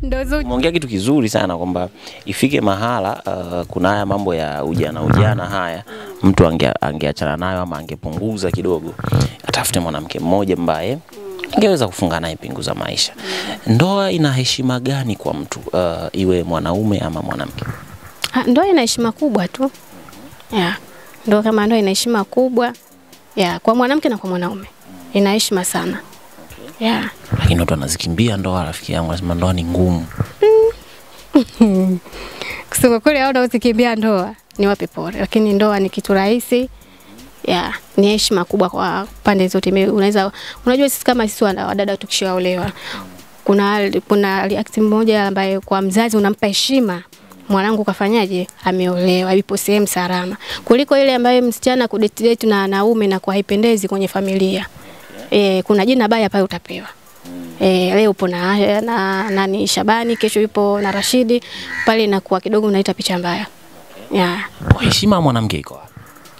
Ndo Zuchu. Umeongea kitu kizuri sana kwamba ifike mahala kuna haya mambo ya ujana haya mtu angeachana nayo ama angepunguza kidogo, atafute mwanamke mmoja ambaye angeweza kufunga naye pingu za maisha. Ndoa ina heshima gani kwa mtu, iwe mwanaume ama mwanamke? Ndoa ina heshima kubwa tu. Ndoa kama ndoa ina heshima kubwa. Kwa mwanamke na kwa mwanaume. Ina heshima sana. Lakini watu wanazikimbia ndoa, rafiki yangu anasema ndoa ni ngumu. Kusema kweli hao wanaozikimbia ndoa ni wapi pole, lakini ndoa ni kitu rahisi. Ni heshima kubwa kwa pande zote. Unajua sisi kama sisi wadada tukishaolewa, kuna react moja ambaye kwa mzazi unampa heshima. Mwanangu kafanyaje? Ameolewa, ipo sehemu salama. Kuliko ile ambaye msichana kudate na wanaume na kwa haipendezi kwenye familia. Kuna jina baya pale utapewa. Leo upo na nani Shabani, kesho yupo na Rashidi, pale inakuwa kidogo unaita picha mbaya. Heshima ya mwanamke iko wapi?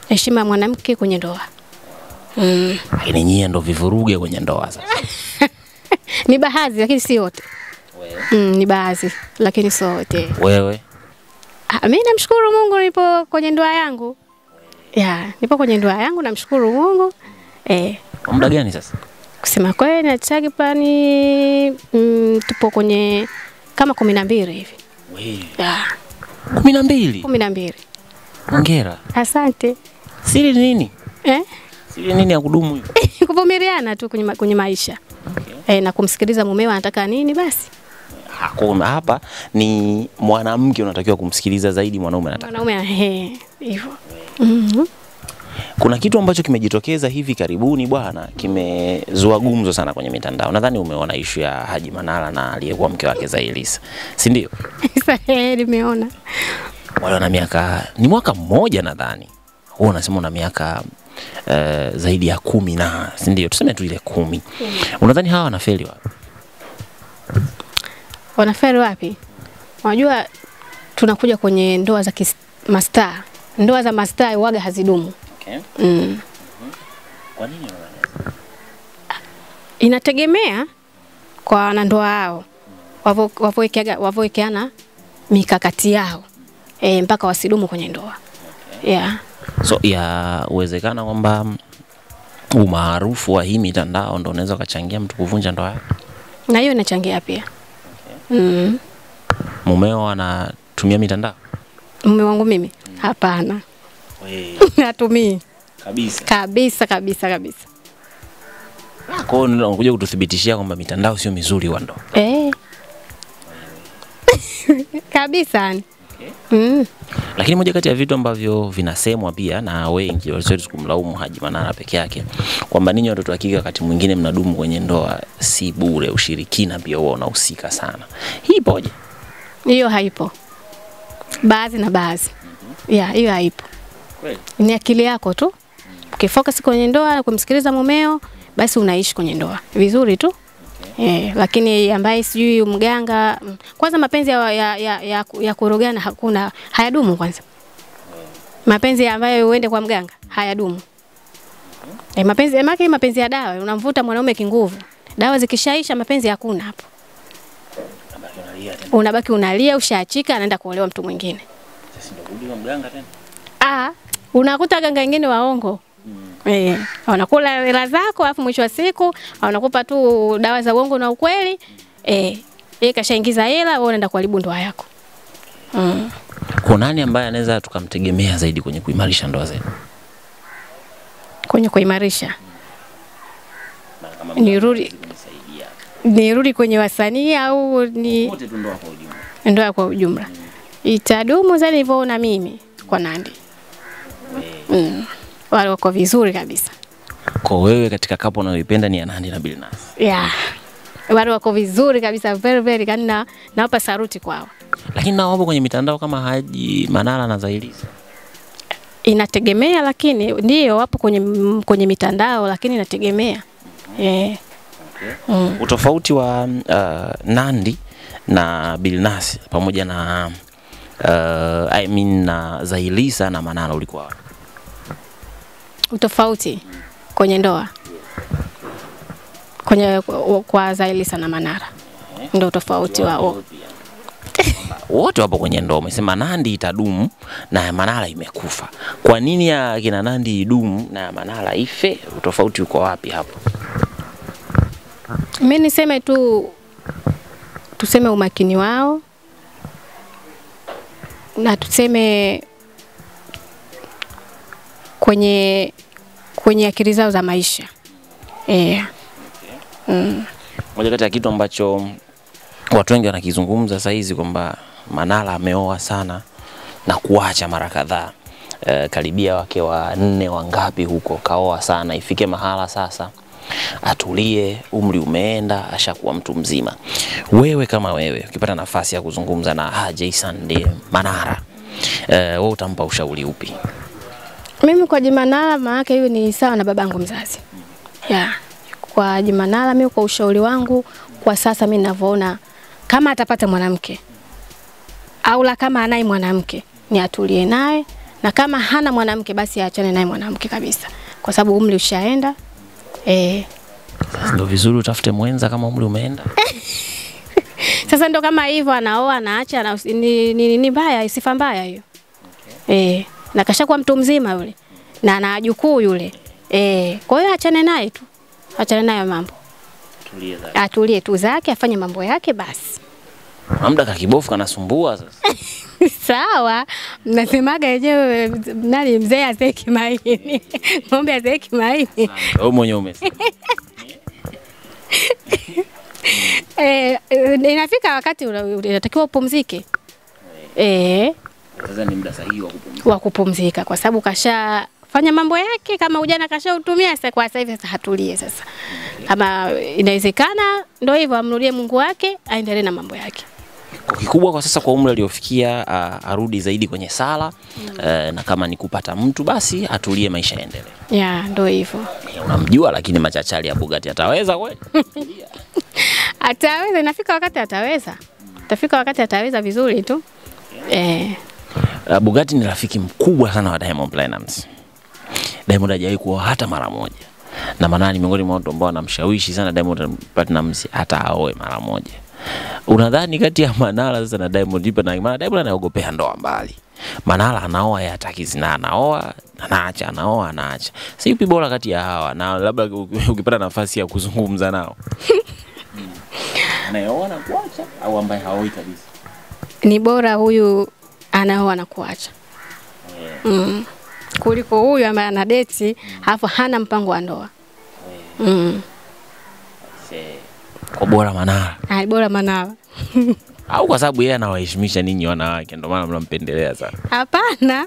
Heshima ya mwanamke kwenye ndoa. Lakini nyie ndo vivuruge kwenye ndoa sasa. Ni baadhi lakini si wote. Ni baadhi lakini si wote. Wewe? Mimi namshukuru Mungu nipo kwenye ndoa yangu. Nipo kwenye ndoa yangu, namshukuru Mungu. Kwa muda gani sasa? Kusema kweli na takribani tupo kwenye kama 12 hivi. 12? 12. Hongera. Asante. Siri nini? Siri nini ya kudumu hiyo? Kuvumiliana tu kwenye maisha. Na kumsikiliza mumeo anataka nini basi. Hakuna hapa ni mwanamke unatakiwa kumsikiliza zaidi mwanaume anataka. Mwanaume hivyo. Kuna kitu ambacho kimejitokeza hivi karibuni bwana, kimezua gumzo sana kwenye mitandao. Nadhani umeona issue ya Haji Manara na aliyekuwa mke wake Zailisa. Si ndio? Nimeona. Wale wana ni mwaka mmoja nadhani. Wewe unasema una miaka zaidi ya 10 na si ndio? Tuseme tu ile 10. Unadhani hawa wanafeli wapi? Wanafeli wapi? Unajua tunakuja kwenye ndoa za mastaa. Ndoa za mastaa huaga hazidumu. Kwa nini unaona? Inategemea kwa wanandoa hao. Wavowekeana mikakati yao mpaka wasidumu kwenye ndoa. So ya uwezekana kwamba umaarufu wa hii mitandao ndio unaweza kuchangia mtu kuvunja ndoa yake? Na hiyo inachangia pia. Mumeo anatumia mitandao? Mume wangu mimi? Hapana. Natumii. Kabisa. Kwa hiyo unakuja kututhibitishia kwamba mitandao sio mizuri wa ndoa? Kabisa. Lakini moja kati ya vitu ambavyo vinasemwa pia na wengi wasiwezi kumlaumu Haji Manara peke yake, kwamba ninyi watoto wa kike wakati mwingine mnadumu kwenye ndoa si bure, ushirikina pia huwa unahusika sana. Hii ipoje? Hiyo haipo. Baadhi na baadhi. Hiyo haipo. Kweli? Ni akili yako tu. Ukifocus kwenye ndoa na kumsikiliza mumeo, basi unaishi kwenye ndoa vizuri tu. Lakini ambaye sijui mganga, kwanza mapenzi ya kurogana hakuna, hayadumu kwanza. Mapenzi ambayo uende kwa mganga hayadumu. Mapenzi ya dawa, unamvuta mwanaume kinguvu. Dawa zikishaisha mapenzi hakuna hapo. Unabaki unalia, ushaachika, anaenda kuolewa mtu mwingine. Sasa ndio kurudi kwa mganga tena? Unakuta ganga wengine waongo. Wanakula hela zako alafu mwisho wa siku wanakupa tu dawa za uongo na ukweli. Kashaingiza hela, wewe unaenda kuharibu ndoa yako. Kwa nani ambaye anaweza tukamtegemea zaidi kwenye kuimarisha ndoa zetu? Kwenye kuimarisha. Nirudi kwenye wasanii au ni wote tu ndoa kwa ujumla? Ndoa kwa ujumla. Itadumu zaidi nilivyoona mimi kwa Nandy. Wale wako vizuri kabisa. Kwa wewe katika kapo unayoipenda ni ya Nandy na Billnass? Wale wako vizuri kabisa, very kana nawapa saruti kwao. Lakini nao wapo kwenye mitandao kama Haji Manara na Zailisa? Inategemea, lakini ndio wapo kwenye mitandao, lakini inategemea. Utofauti wa Nandy na Billnass pamoja na na Zailisa na Manara ulikuwa wapi? Utofauti kwenye ndoa kwa Zailisa na Manara. Ndio tofauti wao. Wote wapo kwenye ndoa. Umesema Nandi itadumu na ya Manara imekufa. Kwa nini ya kina Nandi idumu na ya Manara ife? Utofauti uko wapi hapo? Mimi niseme tu, tuseme umakini wao na tuseme kwenye akili zao za maisha. Moja kati ya kitu ambacho watu wengi wanakizungumza sasa hizi kwamba Manara ameoa sana na kuacha mara kadhaa. Karibia wake wa 4 wangapi huko kaoa sana, ifike mahala sasa atulie, umri umeenda, ashakuwa mtu mzima. Wewe kama wewe ukipata nafasi ya kuzungumza na Jason ndiye Manara, wewe utampa ushauri upi? Mimi kwa Manara maana hiyo ni sawa na babangu mzazi. Kwa Manara mimi kwa ushauri wangu kwa sasa mimi ninavyoona, kama atapata mwanamke au la kama anaye mwanamke ni atulie naye, na kama hana mwanamke basi aachane naye mwanamke kabisa, kwa sababu umri ushaenda. Sasa ndio vizuri utafute mwenza kama umri umeenda. Sasa ndio kama hivyo, anaoa anaacha, ni mbaya, sifa mbaya hiyo. Na kashakuwa mtu mzima yule na ana jukuu yule. Kwa hiyo achane naye tu. Achane naye mambo. Atulie tu zake, afanye mambo yake basi. Muda kakibofu kanasumbua sasa. Sawa, mnasemaga yenyewe nani mzee azeki maini. Ng'ombe azeki maini. Wewe mwenyewe umesema. Inafika wakati unatakiwa upumzike. Sasa ni muda sahihi wa kupumzika kwa sababu kasha fanya mambo yake, kama ujana kasha utumia sasa, kwa sasa hivi sasa hatulie sasa. Kama inawezekana ndio hivyo, amrudie Mungu wake, aendelee na mambo yake. Kwa kikubwa kwa sasa kwa umri aliofikia, arudi zaidi kwenye sala, na kama ni kupata mtu basi atulie, maisha yaendelee. Ndio hivyo. Unamjua lakini machachali ya Bugatti ataweza kweli? Ataweza, inafika wakati ataweza. Tafika wakati ataweza vizuri tu. Bugatti ni rafiki mkubwa sana wa Diamond Platnumz. Diamond hajawahi kuoa hata mara moja. Na Manara ni miongoni mwa watu ambao wanamshawishi sana Diamond Platnumz hata aoe mara moja. Unadhani kati ya Manara sasa na Diamond ipi na Manara? Diamond anaogopea ndoa mbali. Manara anaoa, yeye hataki zina, anaoa, anaacha, anaoa, anaacha. Sasa yupi bora kati ya hawa? Na labda ukipata nafasi ya kuzungumza nao. Anaoa na kuacha au ambaye haoi kabisa? Ni bora huyu anaoa na kuacha. Kuliko huyu ambaye ana date alafu hana mpango wa ndoa. Kwa bora Manara. Bora Manara. Au kwa sababu yeye anawaheshimisha ninyi wanawake ndio maana mnampendelea sana? Hapana.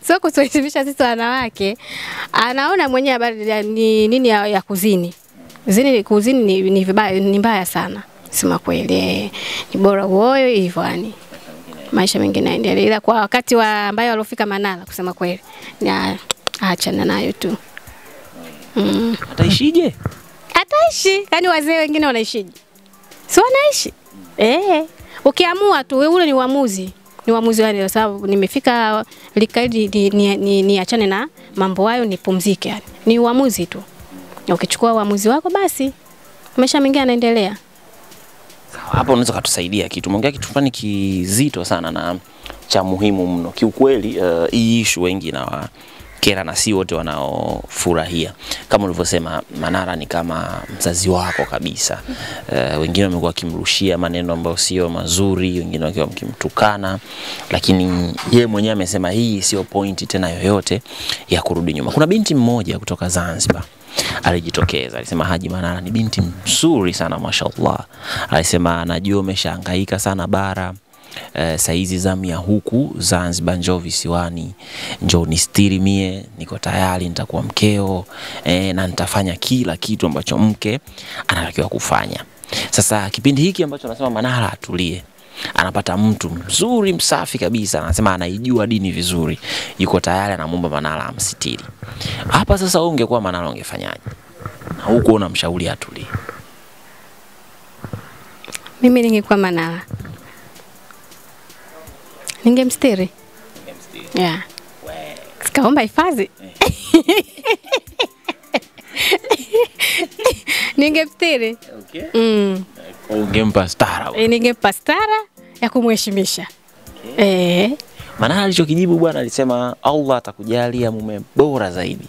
Sio kutuheshimisha sisi wanawake. Anaona mwenyewe habari ni nini ya kuzini. Kuzini ni vibaya, ni mbaya sana. Sema kweli. Ni bora uoe hivyo yani. Maisha mengine yaendelee. Ila kwa wakati wa ambayo alofika Manara, kusema kweli, na aachana nayo tu. Ataishije? Ataishi. Yaani wazee wengine wanaishije? Si wanaishi? Ukiamua tu ule ni uamuzi. Ni uamuzi wani, kwa sababu nimefika likaidi ni achane na mambo hayo, nipumzike yani. Ni uamuzi tu. Ukichukua uamuzi wako basi maisha mengine yanaendelea. Hapo unaweza kutusaidia kitu. Umeongea kitu fulani kizito sana na cha muhimu mno. Kiukweli hii issue wengi na kera na si wote wanaofurahia. Kama ulivyosema, Manara ni kama mzazi wako kabisa. Wengine wamekuwa wakimrushia maneno ambayo sio mazuri, wengine wakiwa wakimtukana, lakini yeye mwenyewe amesema hii sio point tena yoyote ya kurudi nyuma. Kuna binti mmoja kutoka Zanzibar alijitokeza, alisema Haji Manara ni binti mzuri sana mashallah. Alisema anajua umeshahangaika sana bara, saizi zamu ya huku Zanzibar, njoo visiwani, njoo nistiri mie, niko tayari, nitakuwa mkeo, na nitafanya kila kitu ambacho mke anatakiwa kufanya. Sasa kipindi hiki ambacho anasema Manara atulie, anapata mtu mzuri msafi kabisa, anasema anaijua dini vizuri, yuko tayari, anamuomba Manara amsitiri. Hapa sasa wewe ungekuwa Manara ungefanyaje? Na huko unamshauri atulie. Mimi ningekuwa Manara, ningemstiri. Sikaomba hifadhi. Ningemstiri. Ungempa stara. Ningempa stara ya kumheshimisha. Manara alichokijibu bwana, alisema Allah atakujalia mume bora zaidi.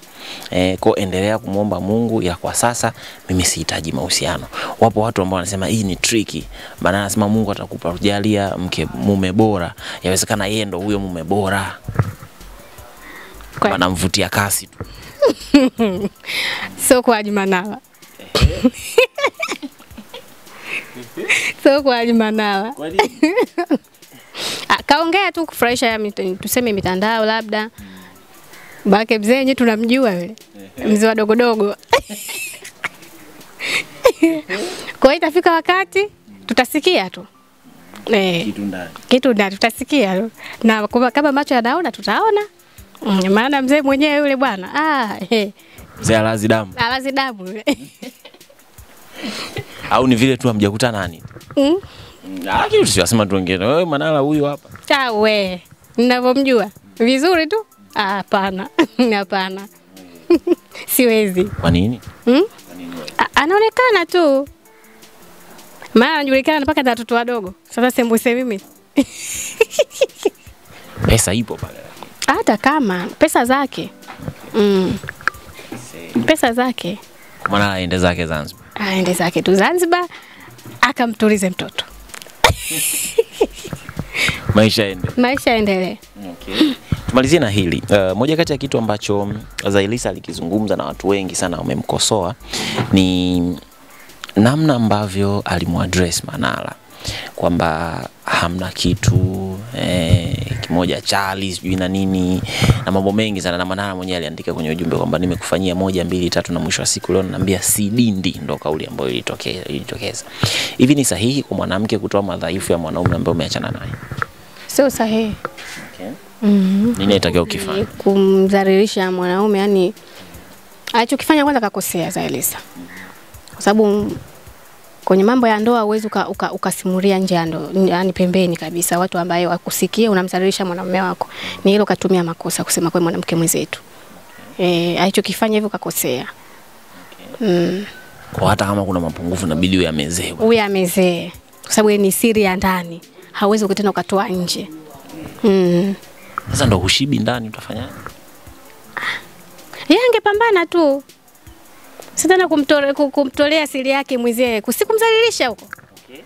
Kwa endelea kumuomba Mungu, ya kwa sasa mimi sihitaji mahusiano. Wapo watu ambao wanasema hii ni tricky. Manara anasema Mungu atakupa kujalia mume bora. Yawezekana yeye ndo huyo mume bora. Anamvutia kasi tu. Sio kwa Haji Manara. Sio kwa Haji Manara. Kwa nini? Kaongea tu kufurahisha ya tuseme mitandao labda. Bake mzee yenyewe tunamjua yule. Mzee wa dogodogo. Kwa hiyo itafika wakati tutasikia tu. Kitu ndani tutasikia. Na kama macho yanaona tutaona. Maana mzee mwenyewe yule bwana. Mzee alazi damu. Alazi damu yule. Au ni vile tu hamjakutana nani? Lakini tusiwasema tu wengine. Wewe Manara huyu hapa. Tawe. Ninavyomjua vizuri tu. Hapana. Hapana. Siwezi. Kwa nini? Anaonekana tu. Maana anajulikana mpaka na watoto wadogo. Sasa sembuse mimi. Pesa ipo pale. Hata kama pesa zake. Pesa zake. Manara aende zake Zanzibar. Aende zake tu Zanzibar akamtulize mtoto. Maisha endelee. Okay. Tumalizie na hili. Moja kati ya kitu ambacho Zailisa alikizungumza na watu wengi sana wamemkosoa ni namna ambavyo alimuaddress Manara kwamba hamna kitu kimoja Charlie sijui na nini na mambo mengi sana, na Manara mwenyewe aliandika kwenye ujumbe kwamba nimekufanyia 1 2 3 na mwisho wa siku leo ananiambia sidindi, ndo kauli ambayo ilitokeza. Hivi ni sahihi kwa mwanamke kutoa madhaifu ya mwanaume ambaye umeachana naye? Sio sahihi. Okay. Nini inatakiwa ukifanya? Kumdhalilisha mwanaume, yani alichokifanya kwanza kakosea Zailisa. Kwa sababu kwenye mambo ya ndoa huwezi ukasimulia nje ya ndoa, yani pembeni kabisa, watu ambao wakusikia unamdhalilisha mwanamume wako. Ni hilo katumia makosa kusema kwa mwanamke mwenzetu. Alichokifanya hivyo kakosea. Kwa hata kama kuna mapungufu inabidi uyamezee. Uyamezee. Kwa sababu ni siri ya ndani. Hauwezi ukatenda ukatoa nje. Sasa ndo hushibi ndani utafanya? Yeye angepambana tu. Sasa kumtolea siri yake mwenzie, kusikumdhalilisha huko.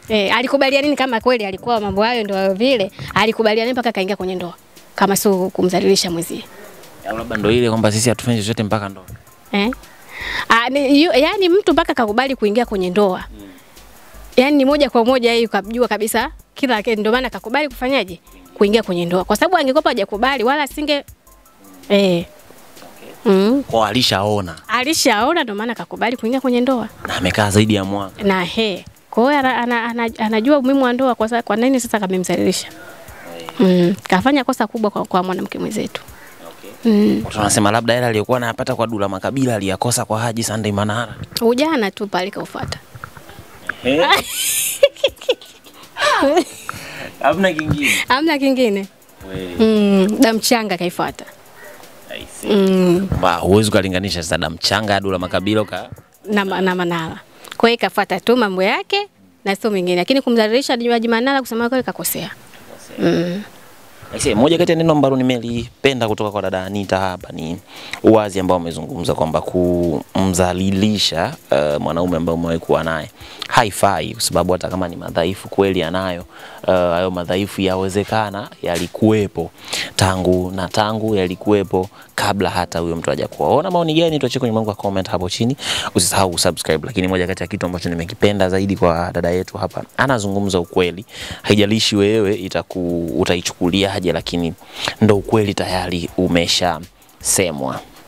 Okay. Alikubalia nini kama kweli alikuwa mambo hayo ndio vile? Alikubalia nini mpaka kaingia kwenye ndoa? Kama sio kumdhalilisha mwenzie. Labda ndo ile kwamba sisi hatufanyi chochote mpaka ndoa. Yaani mtu mpaka kakubali kuingia kwenye ndoa. Yaani moja kwa moja yeye ukajua kabisa kila kitu, ndio maana kakubali kufanyaje? Kuingia kwenye ndoa. Kwa sababu angekuwa hajakubali wala singe Kwa alishaona ndio maana kakubali kuingia kwenye ndoa. Na amekaa zaidi ya mwaka. Na kwa hiyo anajua umuhimu wa ndoa, kwa nini sasa kamemdhalilisha? Kafanya kosa kubwa kwa mwanamke mwenzetu. Watu wanasema labda yale aliyokuwa anayapata kwa Dula Makabila aliyakosa kwa Haji Sunday Manara. Ujana tu pale kaufuata. Hamna kingine. Damu changa kaifuata. Huwezi kulinganisha sasa damu changa Dula Makabila na Manara. Kwa hiyo kafuata tu mambo yake na sio mengine, lakini kumdhalilisha Haji Manara kusema kweli kakosea. Moja kati ya neno ambalo nimelipenda kutoka kwa dada Anita hapa ni uwazi ambao amezungumza kwamba kumdhalilisha mwanaume ambaye umewahi kuwa naye haifai, kwa sababu hata kama ni madhaifu kweli anayo, hayo madhaifu yawezekana yalikuwepo tangu yalikuwepo kabla hata huyo mtu hajakuwa. Ona maoni gani? Tuache kwenye mlango wa comment hapo chini. Usisahau kusubscribe. Lakini moja kati ya kitu ambacho nimekipenda zaidi kwa dada yetu hapa, anazungumza ukweli. Haijalishi wewe utaichukulia haja, lakini ndo ukweli tayari umesha semwa.